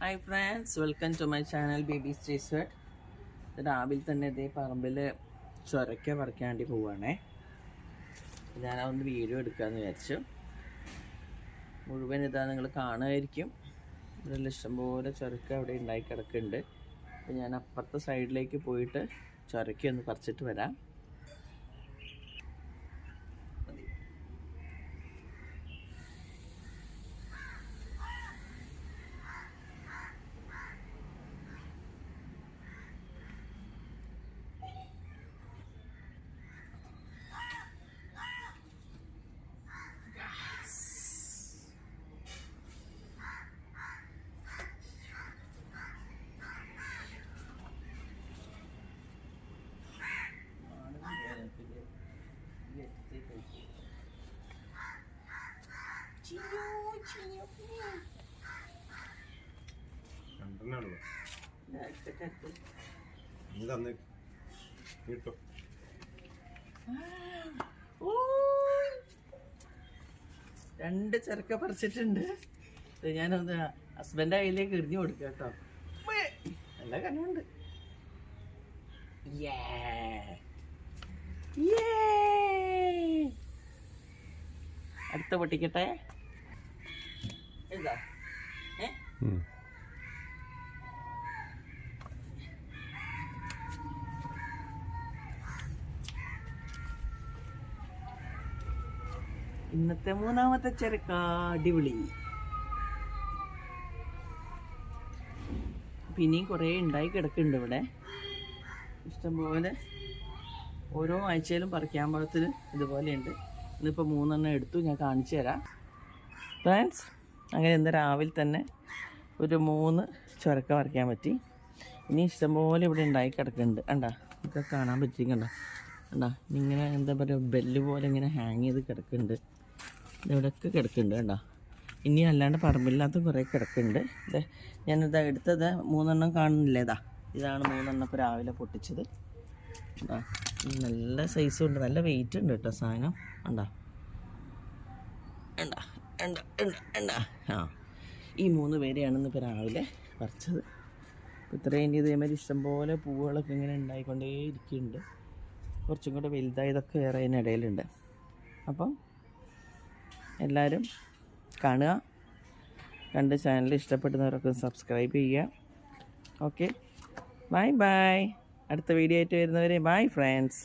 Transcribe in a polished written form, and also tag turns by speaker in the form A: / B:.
A: Hi friends, welcome to my channel baby stays word. രാവിലെ തന്നെ ഇതേ പറമ്പിൽ ചൊരക്ക പറിക്കാൻ വേണ്ടി പോവുകയാണേ. ഞാനതൊന്ന് വീഡിയോ എടുക്കാമെന്ന് വിചാരിച്ചു. മുഴുവൻ ഇതാ നിങ്ങൾ കാണുമായിരിക്കും. ഇതിൽ ഇഷ്ടംപോലെ ചൊരക്ക അവിടെ ഉണ്ടായി കിടക്കുന്നുണ്ട്. അപ്പോൾ ഞാൻ അപ്പുറത്തെ സൈഡിലേക്ക് പോയിട്ട് ചൊരക്ക ഒന്ന് പറിച്ചിട്ട് വരാം. രണ്ട് ചെറുക്ക പറിച്ചിട്ടുണ്ട്. ഞാനൊന്ന് ഹസ്ബൻഡിന്റെ കയ്യിലേക്ക് എറിഞ്ഞു കൊടുക്കുക കേട്ടോ. നല്ല കണ്ണുണ്ട്. അടുത്ത പൊട്ടിക്കട്ടെ. എന്താ ഇന്നത്തെ മൂന്നാമത്തെ ചെറുക്ക അടിപൊളി. പിന്നെയും കുറേ ഉണ്ടായി കിടക്കുന്നുണ്ട് ഇവിടെ. ഇഷ്ടംപോലെ ഓരോ ആഴ്ചയിലും പറിക്കാൻ പാകത്തിൽ ഇതുപോലെയുണ്ട്. ഇന്നിപ്പോൾ 3 എടുത്തു. ഞാൻ കാണിച്ചു തരാം ഫ്രണ്ട്സ്. അങ്ങനെ ഇന്ന് രാവിലെ തന്നെ ഒരു 3 ചുരക്ക പറിക്കാൻ പറ്റി. ഇനി ഇഷ്ടംപോലെ ഇവിടെ ഉണ്ടായി കിടക്കുന്നുണ്ട്. കണ്ടാ, ഇതൊക്കെ കാണാൻ പറ്റി. കണ്ടാ ഇങ്ങനെ എന്താ പറയുക, ബെല്ല് പോലെ ഇങ്ങനെ ഹാങ് ചെയ്ത് കിടക്കുന്നുണ്ട്. ഇവിടെയൊക്കെ കിടക്കുന്നുണ്ട്. കണ്ടാ, ഇനി അല്ലാണ്ട് പറമ്പില്ലാത്ത കുറേ കിടക്കുന്നുണ്ട്. ഞാനിതാ എടുത്തത് 3 കാണുന്നില്ലേ. ഇതാണ് 3 ഇപ്പോൾ രാവിലെ പൊട്ടിച്ചത്. നല്ല സൈസും ഉണ്ട്, നല്ല വെയിറ്റ് ഉണ്ട് കേട്ടോ സാധനം. കണ്ടാ ഈ 3 പേരെയാണ് ഇപ്പോൾ രാവിലെ പറിച്ചത്. ഇത്രയും ഇതേമാതിരി ഇഷ്ടംപോലെ പൂവുകളൊക്കെ ഇങ്ങനെ ഉണ്ടായിക്കൊണ്ടേ ഇരിക്കുന്നുണ്ട്. കുറച്ചും കൂടെ വലുതായതൊക്കെ വേറെ അതിനിടയിലുണ്ട്. അപ്പം എല്ലാവരും കാണുക, കണ്ട് ചാനൽ ഇഷ്ടപ്പെടുന്നവരൊക്കെ സബ്സ്ക്രൈബ് ചെയ്യുക. Okay, bye bye. അടുത്ത വീഡിയോ ആയിട്ട് വരുന്നവരെ ബൈ ഫ്രണ്ട്സ്.